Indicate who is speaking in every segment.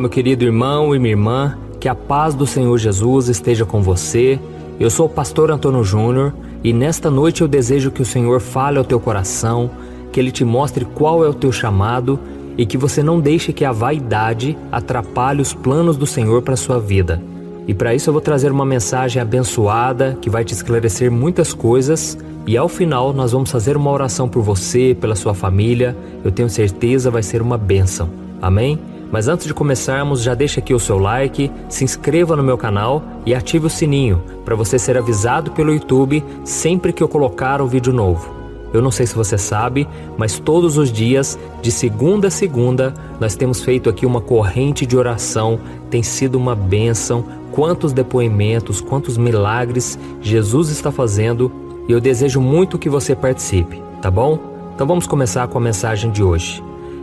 Speaker 1: meu querido irmão e minha irmã, que a paz do Senhor Jesus esteja com você. Eu sou o pastor Antônio Júnior e nesta noite eu desejo que o Senhor fale ao teu coração, que Ele te mostre qual é o teu chamado e que você não deixe que a vaidade atrapalhe os planos do Senhor para a sua vida. E para isso eu vou trazer uma mensagem abençoada que vai te esclarecer muitas coisas e ao final nós vamos fazer uma oração por você, pela sua família. Eu tenho certeza vai ser uma bênção. Amém? Mas antes de começarmos, já deixa aqui o seu like, se inscreva no meu canal e ative o sininho para você ser avisado pelo YouTube sempre que eu colocar um vídeo novo. Eu não sei se você sabe, mas todos os dias, de segunda a segunda, nós temos feito aqui uma corrente de oração. Tem sido uma bênção. Quantos depoimentos, quantos milagres Jesus está fazendo e eu desejo muito que você participe, tá bom? Então vamos começar com a mensagem de hoje.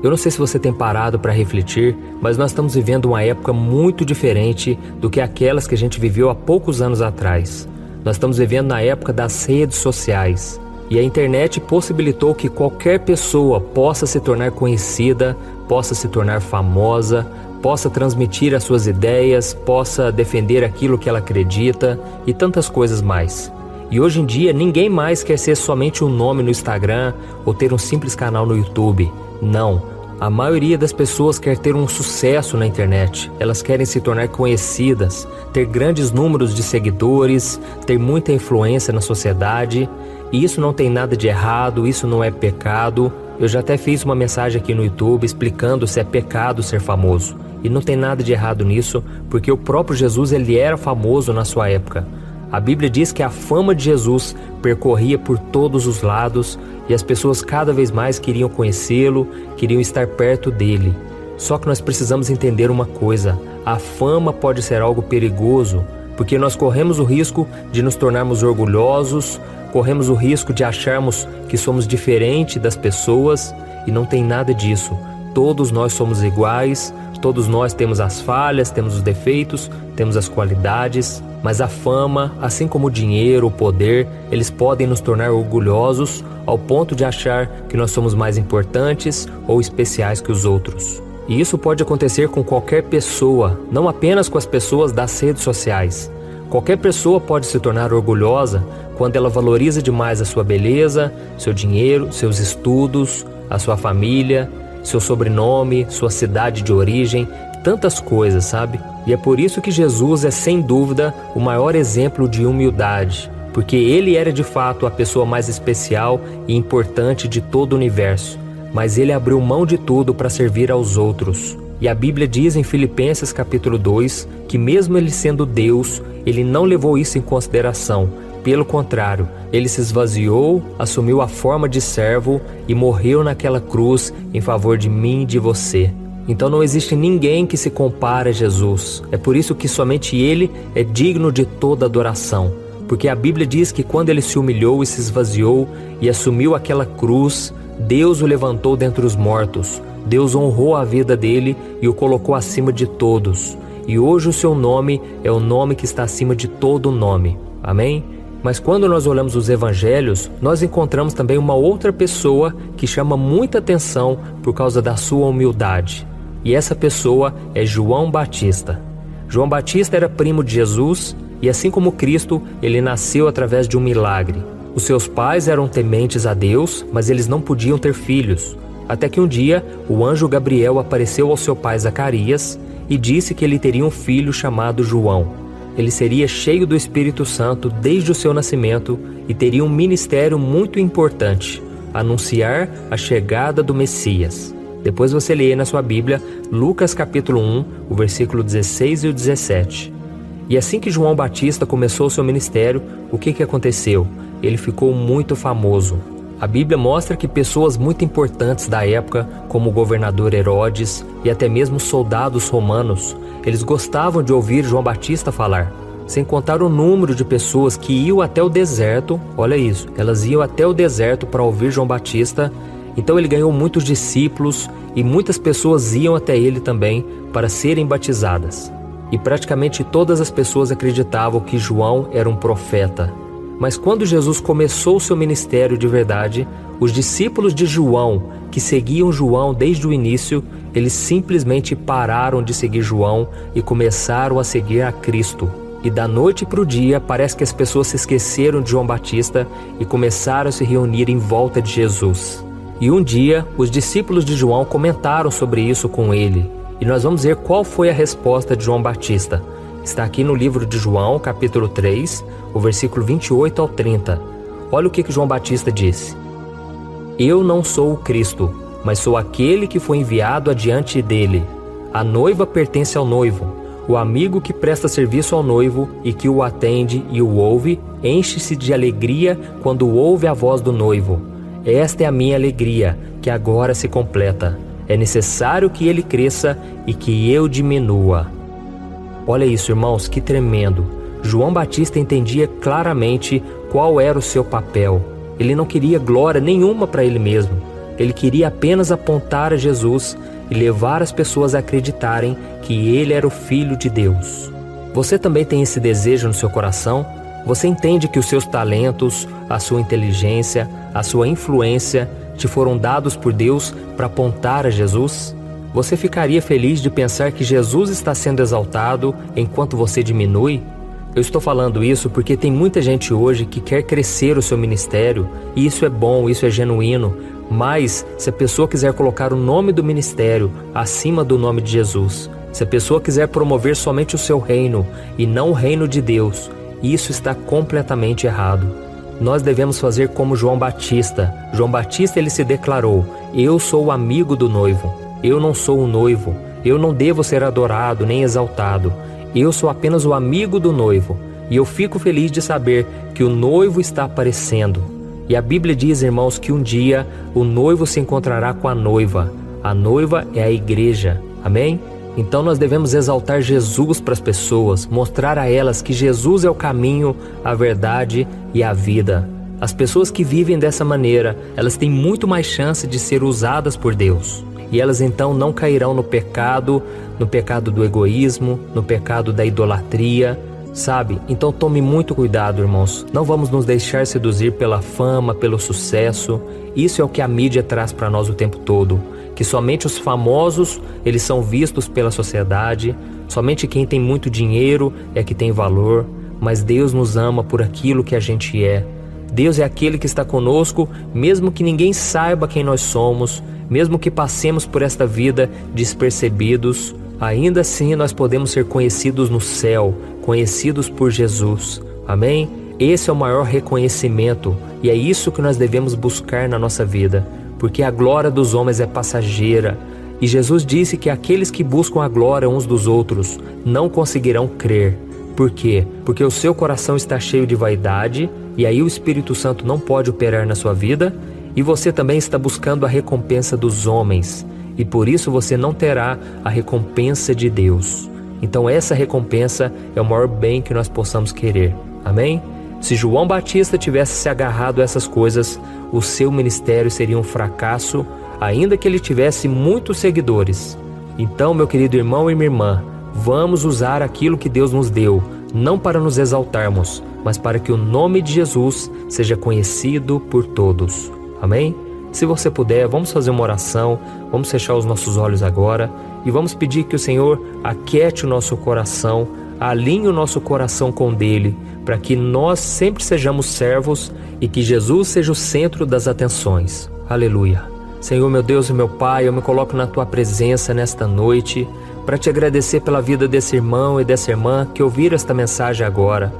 Speaker 1: Eu não sei se você tem parado para refletir, mas nós estamos vivendo uma época muito diferente do que aquelas que a gente viveu há poucos anos atrás. Nós estamos vivendo na época das redes sociais. E a internet possibilitou que qualquer pessoa possa se tornar conhecida, possa se tornar famosa, possa transmitir as suas ideias, possa defender aquilo que ela acredita e tantas coisas mais. E hoje em dia ninguém mais quer ser somente um nome no Instagram ou ter um simples canal no YouTube. Não, a maioria das pessoas quer ter um sucesso na internet. Elas querem se tornar conhecidas, ter grandes números de seguidores, ter muita influência na sociedade. E isso não tem nada de errado, isso não é pecado. Eu já até fiz uma mensagem aqui no YouTube explicando se é pecado ser famoso. E não tem nada de errado nisso, porque o próprio Jesus ele era famoso na sua época. A Bíblia diz que a fama de Jesus percorria por todos os lados e as pessoas cada vez mais queriam conhecê-lo, queriam estar perto dele. Só que nós precisamos entender uma coisa: a fama pode ser algo perigoso, porque nós corremos o risco de nos tornarmos orgulhosos, corremos o risco de acharmos que somos diferentes das pessoas e não tem nada disso. Todos nós somos iguais, todos nós temos as falhas, temos os defeitos, temos as qualidades, mas a fama, assim como o dinheiro, o poder, eles podem nos tornar orgulhosos ao ponto de achar que nós somos mais importantes ou especiais que os outros. E isso pode acontecer com qualquer pessoa, não apenas com as pessoas das redes sociais. Qualquer pessoa pode se tornar orgulhosa quando ela valoriza demais a sua beleza, seu dinheiro, seus estudos, a sua família, seu sobrenome, sua cidade de origem, tantas coisas, sabe? E é por isso que Jesus é sem dúvida o maior exemplo de humildade, porque ele era de fato a pessoa mais especial e importante de todo o universo, mas ele abriu mão de tudo para servir aos outros. E a Bíblia diz em Filipenses capítulo 2 que mesmo ele sendo Deus, ele não levou isso em consideração. Pelo contrário, ele se esvaziou, assumiu a forma de servo e morreu naquela cruz em favor de mim e de você. Então não existe ninguém que se compare a Jesus. É por isso que somente ele é digno de toda adoração. Porque a Bíblia diz que quando ele se humilhou e se esvaziou e assumiu aquela cruz, Deus o levantou dentre os mortos. Deus honrou a vida dele e o colocou acima de todos. E hoje o seu nome é o nome que está acima de todo nome. Amém? Mas quando nós olhamos os evangelhos, nós encontramos também uma outra pessoa que chama muita atenção por causa da sua humildade. E essa pessoa é João Batista. João Batista era primo de Jesus e assim como Cristo, ele nasceu através de um milagre. Os seus pais eram tementes a Deus, mas eles não podiam ter filhos. Até que um dia, o anjo Gabriel apareceu ao seu pai Zacarias e disse que ele teria um filho chamado João. Ele seria cheio do Espírito Santo desde o seu nascimento e teria um ministério muito importante: anunciar a chegada do Messias. Depois você lê na sua Bíblia Lucas capítulo 1, o versículo 16 e o 17. E assim que João Batista começou o seu ministério, o que aconteceu? Ele ficou muito famoso. A Bíblia mostra que pessoas muito importantes da época, como o governador Herodes e até mesmo soldados romanos, eles gostavam de ouvir João Batista falar. Sem contar o número de pessoas que iam até o deserto, olha isso, elas iam até o deserto para ouvir João Batista. Então ele ganhou muitos discípulos e muitas pessoas iam até ele também para serem batizadas. E praticamente todas as pessoas acreditavam que João era um profeta. Mas quando Jesus começou o seu ministério de verdade, os discípulos de João, que seguiam João desde o início, Eles simplesmente pararam de seguir João e começaram a seguir a Cristo. E da noite para o dia, parece que as pessoas se esqueceram de João Batista e começaram a se reunir em volta de Jesus. E um dia, os discípulos de João comentaram sobre isso com ele. E nós vamos ver qual foi a resposta de João Batista. Está aqui no livro de João, capítulo 3, o versículo 28 ao 30. Olha o que João Batista disse. Eu não sou o Cristo, mas sou aquele que foi enviado adiante dele. A noiva pertence ao noivo. O amigo que presta serviço ao noivo e que o atende e o ouve, enche-se de alegria quando ouve a voz do noivo. Esta é a minha alegria, que agora se completa. É necessário que ele cresça e que eu diminua. Olha isso, irmãos, que tremendo. João Batista entendia claramente qual era o seu papel. Ele não queria glória nenhuma para ele mesmo. Ele queria apenas apontar a Jesus e levar as pessoas a acreditarem que ele era o Filho de Deus. Você também tem esse desejo no seu coração? Você entende que os seus talentos, a sua inteligência, a sua influência te foram dados por Deus para apontar a Jesus? Você ficaria feliz de pensar que Jesus está sendo exaltado enquanto você diminui? Eu estou falando isso porque tem muita gente hoje que quer crescer o seu ministério, e isso é bom, isso é genuíno, mas se a pessoa quiser colocar o nome do ministério acima do nome de Jesus, se a pessoa quiser promover somente o seu reino e não o reino de Deus, isso está completamente errado. Nós devemos fazer como João Batista. João Batista, ele se declarou: eu sou o amigo do noivo, eu não sou o noivo, eu não devo ser adorado nem exaltado, eu sou apenas o amigo do noivo, e eu fico feliz de saber que o noivo está aparecendo. E a Bíblia diz, irmãos, que um dia o noivo se encontrará com a noiva é a igreja, amém? Então nós devemos exaltar Jesus para as pessoas, mostrar a elas que Jesus é o caminho, a verdade e a vida. As pessoas que vivem dessa maneira, elas têm muito mais chance de ser usadas por Deus. E elas então não cairão no pecado do egoísmo, no pecado da idolatria, sabe? Então tome muito cuidado, irmãos. Não vamos nos deixar seduzir pela fama, pelo sucesso. Isso é o que a mídia traz para nós o tempo todo. Que somente os famosos, eles são vistos pela sociedade. Somente quem tem muito dinheiro é que tem valor. Mas Deus nos ama por aquilo que a gente é. Deus é aquele que está conosco, mesmo que ninguém saiba quem nós somos, mesmo que passemos por esta vida despercebidos, ainda assim nós podemos ser conhecidos no céu, conhecidos por Jesus. Amém? Esse é o maior reconhecimento e é isso que nós devemos buscar na nossa vida, porque a glória dos homens é passageira. E Jesus disse que aqueles que buscam a glória uns dos outros não conseguirão crer. Por quê? Porque o seu coração está cheio de vaidade e aí o Espírito Santo não pode operar na sua vida, e você também está buscando a recompensa dos homens, e por isso você não terá a recompensa de Deus. Então essa recompensa é o maior bem que nós possamos querer. Amém? Se João Batista tivesse se agarrado a essas coisas, o seu ministério seria um fracasso, ainda que ele tivesse muitos seguidores. Então, meu querido irmão e minha irmã, vamos usar aquilo que Deus nos deu, não para nos exaltarmos, mas para que o nome de Jesus seja conhecido por todos. Amém? Se você puder, vamos fazer uma oração, vamos fechar os nossos olhos agora e vamos pedir que o Senhor aquiete o nosso coração, alinhe o nosso coração com o dele, para que nós sempre sejamos servos e que Jesus seja o centro das atenções. Aleluia. Senhor, meu Deus e meu Pai, eu me coloco na Tua presença nesta noite para Te agradecer pela vida desse irmão e dessa irmã que ouviram esta mensagem agora.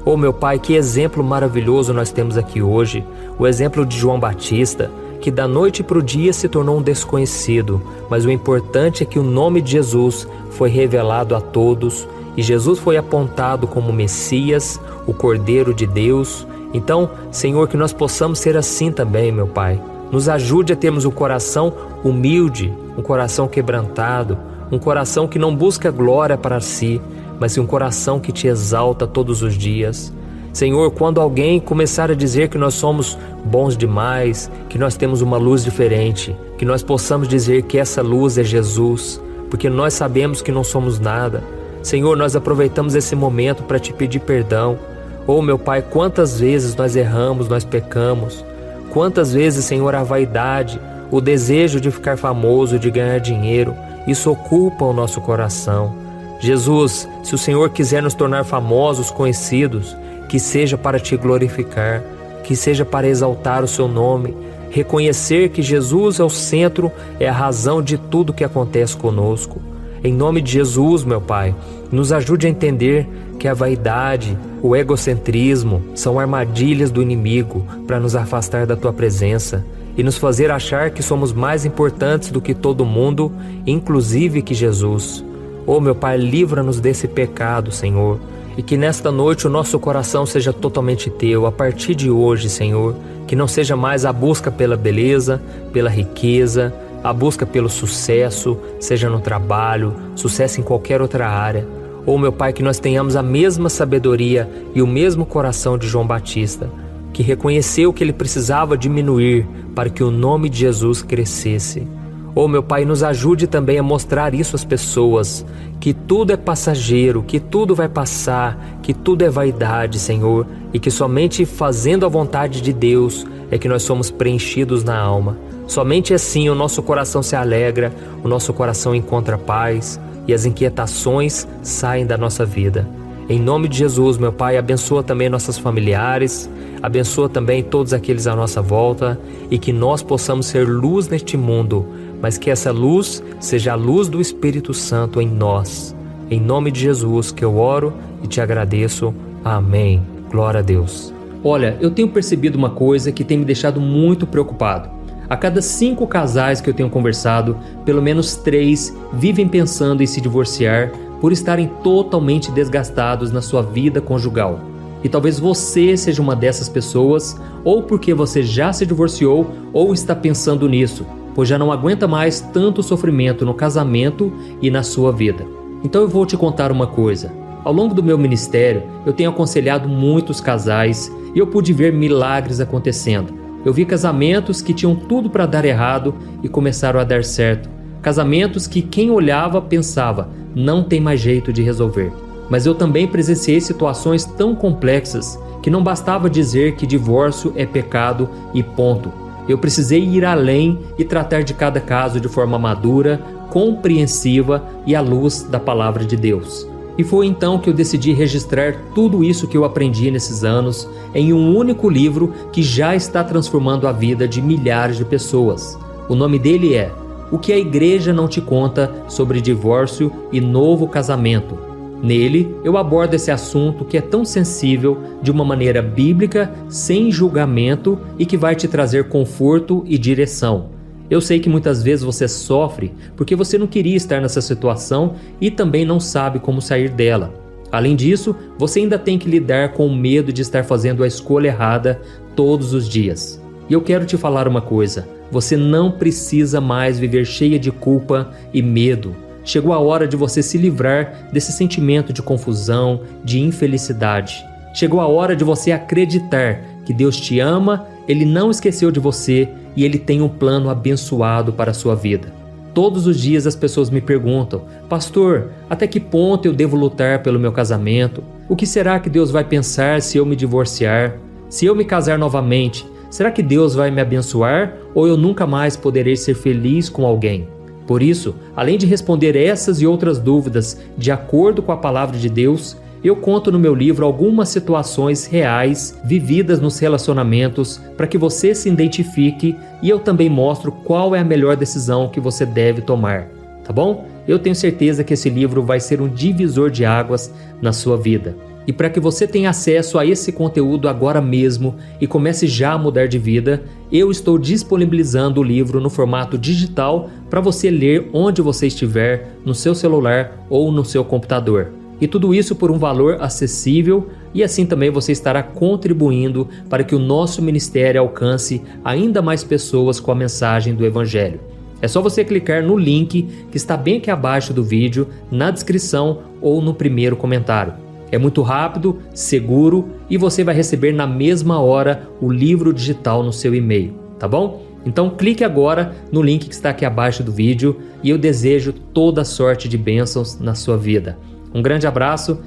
Speaker 1: Oh, meu Pai, que exemplo maravilhoso nós temos aqui hoje, o exemplo de João Batista, que da noite para o dia se tornou um desconhecido, mas o importante é que o nome de Jesus foi revelado a todos e Jesus foi apontado como Messias, o Cordeiro de Deus. Então, Senhor, que nós possamos ser assim também, meu Pai. Nos ajude a termos um coração humilde, um coração quebrantado, um coração que não busca glória para si, mas um coração que Te exalta todos os dias. Senhor, quando alguém começar a dizer que nós somos bons demais, que nós temos uma luz diferente, que nós possamos dizer que essa luz é Jesus, porque nós sabemos que não somos nada. Senhor, nós aproveitamos esse momento para Te pedir perdão. Oh, meu Pai, quantas vezes nós erramos, nós pecamos. Quantas vezes, Senhor, a vaidade, o desejo de ficar famoso, de ganhar dinheiro, isso ocupa o nosso coração. Jesus, se o Senhor quiser nos tornar famosos, conhecidos, que seja para te glorificar, que seja para exaltar o seu nome, reconhecer que Jesus é o centro, é a razão de tudo que acontece conosco. Em nome de Jesus, meu Pai, nos ajude a entender que a vaidade, o egocentrismo são armadilhas do inimigo para nos afastar da Tua presença e nos fazer achar que somos mais importantes do que todo mundo, inclusive que Jesus. Oh, meu Pai, livra-nos desse pecado, Senhor, e que nesta noite o nosso coração seja totalmente Teu, a partir de hoje, Senhor, que não seja mais a busca pela beleza, pela riqueza, a busca pelo sucesso, seja no trabalho, sucesso em qualquer outra área. Oh, meu Pai, que nós tenhamos a mesma sabedoria e o mesmo coração de João Batista, que reconheceu que ele precisava diminuir para que o nome de Jesus crescesse. Oh, meu Pai, nos ajude também a mostrar isso às pessoas, que tudo é passageiro, que tudo vai passar, que tudo é vaidade, Senhor, e que somente fazendo a vontade de Deus é que nós somos preenchidos na alma. Somente assim o nosso coração se alegra, o nosso coração encontra paz e as inquietações saem da nossa vida. Em nome de Jesus, meu Pai, abençoa também nossos familiares, abençoa também todos aqueles à nossa volta e que nós possamos ser luz neste mundo, mas que essa luz seja a luz do Espírito Santo em nós. Em nome de Jesus que eu oro e te agradeço. Amém. Glória a Deus. Olha, eu tenho percebido uma coisa que tem me deixado muito preocupado. A cada 5 casais que eu tenho conversado, pelo menos 3 vivem pensando em se divorciar por estarem totalmente desgastados na sua vida conjugal. E talvez você seja uma dessas pessoas, ou porque você já se divorciou ou está pensando nisso, pois já não aguenta mais tanto sofrimento no casamento e na sua vida. Então eu vou te contar uma coisa. Ao longo do meu ministério, eu tenho aconselhado muitos casais e eu pude ver milagres acontecendo. Eu vi casamentos que tinham tudo para dar errado e começaram a dar certo. Casamentos que quem olhava pensava, não tem mais jeito de resolver. Mas eu também presenciei situações tão complexas que não bastava dizer que divórcio é pecado e ponto. Eu precisei ir além e tratar de cada caso de forma madura, compreensiva e à luz da palavra de Deus. E foi então que eu decidi registrar tudo isso que eu aprendi nesses anos em um único livro que já está transformando a vida de milhares de pessoas. O nome dele é O que a Igreja Não Te Conta sobre Divórcio e Novo Casamento. Nele, eu abordo esse assunto que é tão sensível de uma maneira bíblica, sem julgamento e que vai te trazer conforto e direção. Eu sei que muitas vezes você sofre porque você não queria estar nessa situação e também não sabe como sair dela. Além disso, você ainda tem que lidar com o medo de estar fazendo a escolha errada todos os dias. E eu quero te falar uma coisa, você não precisa mais viver cheia de culpa e medo. Chegou a hora de você se livrar desse sentimento de confusão, de infelicidade. Chegou a hora de você acreditar que Deus te ama, Ele não esqueceu de você e Ele tem um plano abençoado para a sua vida. Todos os dias as pessoas me perguntam, pastor, até que ponto eu devo lutar pelo meu casamento? O que será que Deus vai pensar se eu me divorciar? Se eu me casar novamente, será que Deus vai me abençoar ou eu nunca mais poderei ser feliz com alguém? Por isso, além de responder essas e outras dúvidas de acordo com a palavra de Deus, eu conto no meu livro algumas situações reais vividas nos relacionamentos para que você se identifique e eu também mostro qual é a melhor decisão que você deve tomar, tá bom? Eu tenho certeza que esse livro vai ser um divisor de águas na sua vida. E para que você tenha acesso a esse conteúdo agora mesmo e comece já a mudar de vida, eu estou disponibilizando o livro no formato digital para você ler onde você estiver, no seu celular ou no seu computador. E tudo isso por um valor acessível e assim também você estará contribuindo para que o nosso ministério alcance ainda mais pessoas com a mensagem do Evangelho. É só você clicar no link que está bem aqui abaixo do vídeo, na descrição ou no primeiro comentário. É muito rápido, seguro e você vai receber na mesma hora o livro digital no seu e-mail, tá bom? Então clique agora no link que está aqui abaixo do vídeo e eu desejo toda sorte de bênçãos na sua vida. Um grande abraço